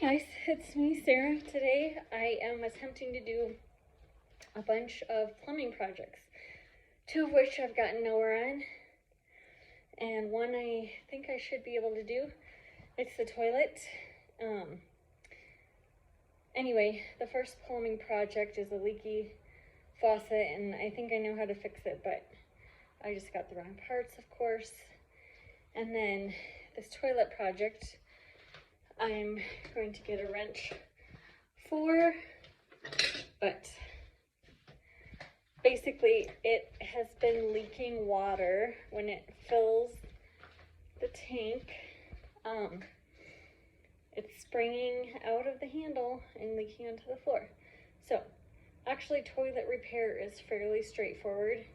Guys, it's me, Sarah. Today I am attempting to do a bunch of plumbing projects, two of which I've gotten nowhere on, and one I think I should be able to do. It's the toilet. Anyway, the first plumbing project is a leaky faucet, and I think I know how to fix it, but I just got the wrong parts, of course. And then this toilet project, I'm going to get a wrench for, but basically it has been leaking water when it fills the tank. It's springing out of the handle and leaking onto the floor. So actually toilet repair is fairly straightforward.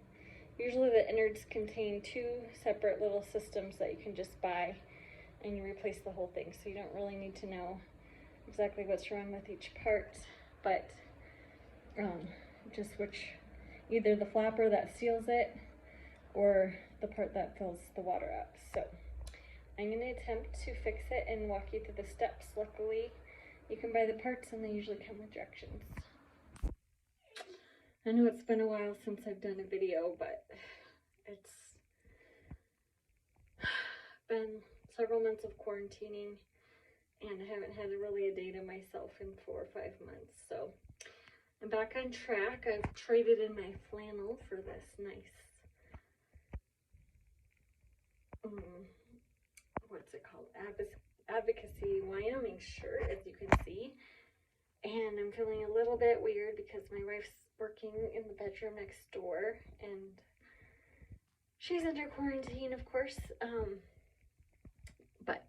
Usually the innards contain two separate little systems that you can just buy, and you replace the whole thing, so you don't really need to know exactly what's wrong with each part, but just switch either the flapper that seals it or the part that fills the water up. So I'm going to attempt to fix it and walk you through the steps. Luckily, you can buy the parts and they usually come with directions. I know it's been a while since I've done a video, but it's been several months of quarantining and I haven't had really a day to myself in 4 or 5 months. So I'm back on track. I've traded in my flannel for this nice, what's it called? Advocacy Wyoming shirt, as you can see. And I'm feeling a little bit weird because my wife's working in the bedroom next door and she's under quarantine, of course. But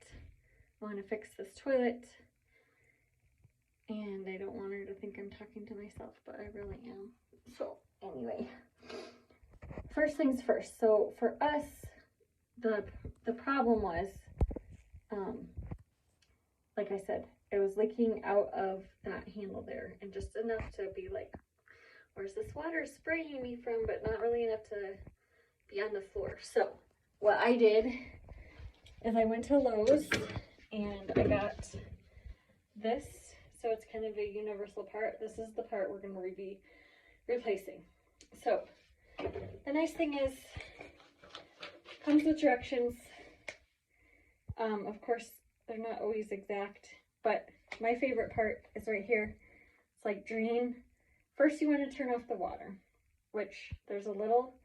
I want to fix this toilet and I don't want her to think I'm talking to myself, but I really am. So anyway, first things first. So for us, the problem was, like I said, it was leaking out of that handle there, and just enough to be like, where's this water spraying me from, but not really enough to be on the floor. So what I did is I went to Lowe's and I got this. So it's kind of a universal part. This is the part we're going to be replacing. So the nice thing is, comes with directions. Of course, they're not always exact, but my favorite part is right here. It's like drain. First, you want to turn off the water, which there's a little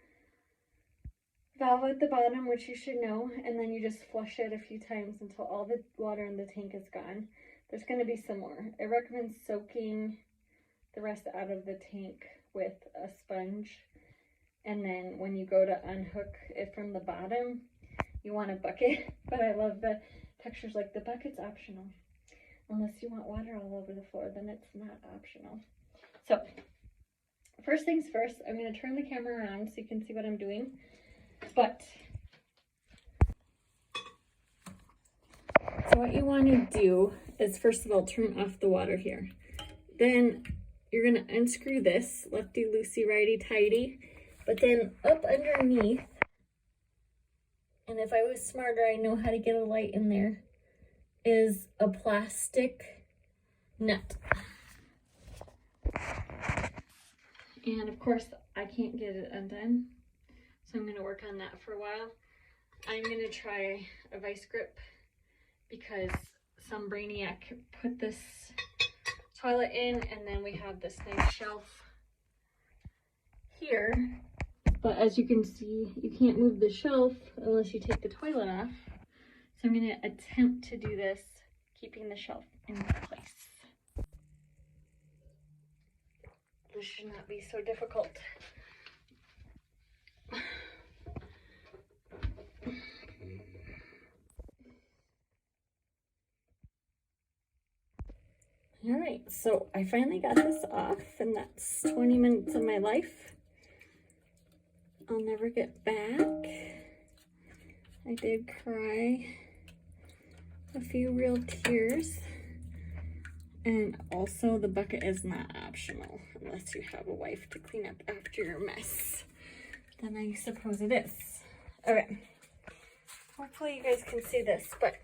valve at the bottom, which you should know, and then you just flush it a few times until all the water in the tank is gone. There's going to be some more. I recommend soaking the rest out of the tank with a sponge, and then when you go to unhook it from the bottom, you want a bucket. But I love the textures. Like, the bucket's optional unless you want water all over the floor, then it's not optional. So first things first, I'm going to turn the camera around so you can see what I'm doing. But so what you want to do is, first of all, turn off the water here. Then you're going to unscrew this, lefty loosey, righty tighty. But then up underneath, and if I was smarter, I know how to get a light in there, is a plastic nut. And of course, I can't get it undone, so I'm going to work on that for a while. I'm going to try a vice grip because some brainiac put this toilet in, and then we have this nice shelf here. But as you can see, you can't move the shelf unless you take the toilet off. So I'm going to attempt to do this, keeping the shelf in place. This should not be so difficult. All right, so I finally got this off, and that's 20 minutes of my life I'll never get back. I did cry a few real tears. And also, the bucket is not optional unless you have a wife to clean up after your mess. Then I suppose it is. Okay. Hopefully you guys can see this, but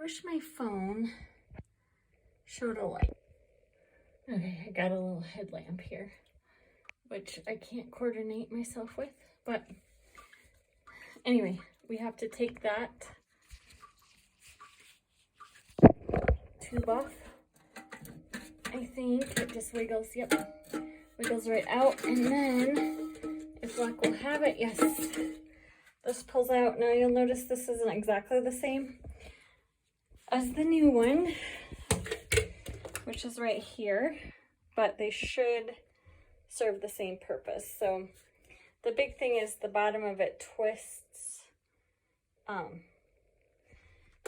wish my phone showed a light. Okay, I got a little headlamp here, which I can't coordinate myself with, but anyway, we have to take that tube off. I think it just wiggles, yep, wiggles right out, and then if luck will have it, yes, this pulls out. Now you'll notice this isn't exactly the same as the new one, which is right here, but they should serve the same purpose. So the big thing is the bottom of it twists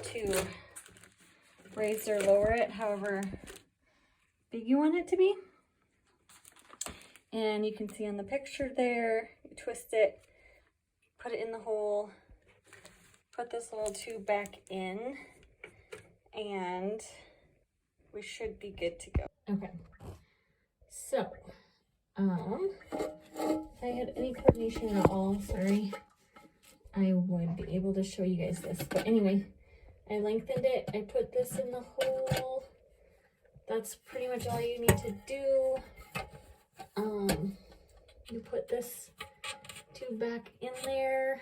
to raise or lower it however big you want it to be. And you can see on the picture there, you twist it, put it in the hole, put this little tube back in, and we should be good to go. Okay, so if I had any coordination at all, sorry, I would be able to show you guys this. But anyway, I lengthened it, I put this in the hole. That's pretty much all you need to do. You put this tube back in there.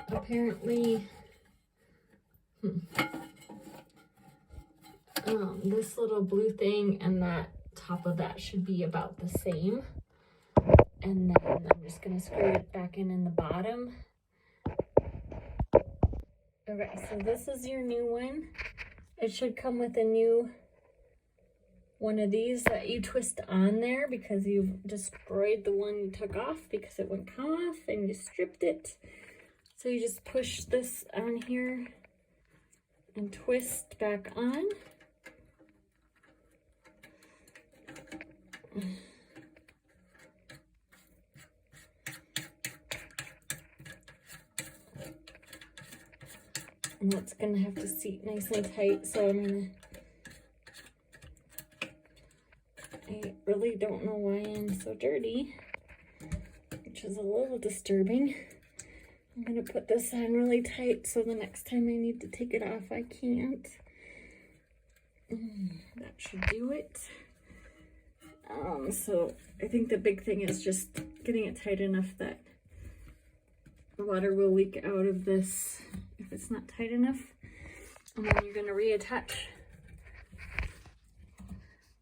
Apparently, this little blue thing and that top of that should be about the same. And then I'm just gonna screw it back in the bottom. Okay, so this is your new one. It should come with a new one of these that you twist on there because you destroyed the one you took off because it wouldn't come off and you stripped it. So you just push this on here and twist back on. And that's gonna have to seat nice and tight, so I really don't know why I'm so dirty, which is a little disturbing. I'm gonna put this on really tight so the next time I need to take it off, I can't. That should do it. So I think the big thing is just getting it tight enough that the water will leak out of this if it's not tight enough. And then you're gonna reattach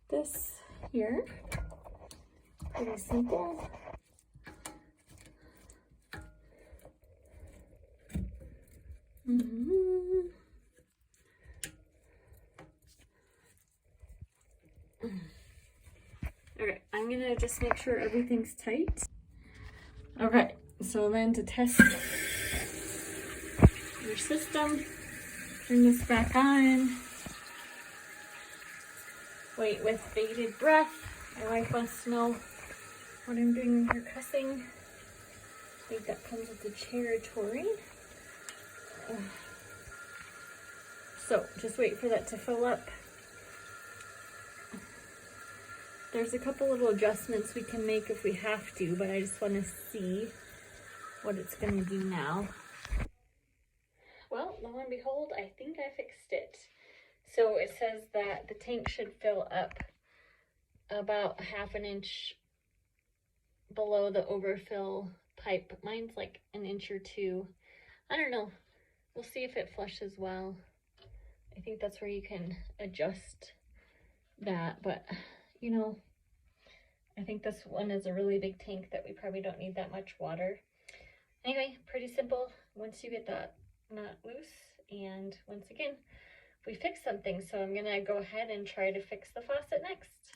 this here. Pretty simple. Okay, I'm gonna just make sure everything's tight. Okay, so then to test your system, turn this back on. Wait with bated breath. My wife wants to know what I'm doing with her cussing. I think that comes with the territory. So just wait for that to fill up. There's a couple little adjustments we can make if we have to, but I just want to see what it's going to do now. Well, lo and behold, I think I fixed it. So it says that the tank should fill up about 1/2 inch below the overfill pipe. Mine's like 1 inch or 2. I don't know. We'll see if it flushes well. I think that's where you can adjust that, but you know, I think this one is a really big tank that we probably don't need that much water. Anyway, pretty simple once you get that nut loose. And once again, we fixed something, so I'm gonna go ahead and try to fix the faucet next.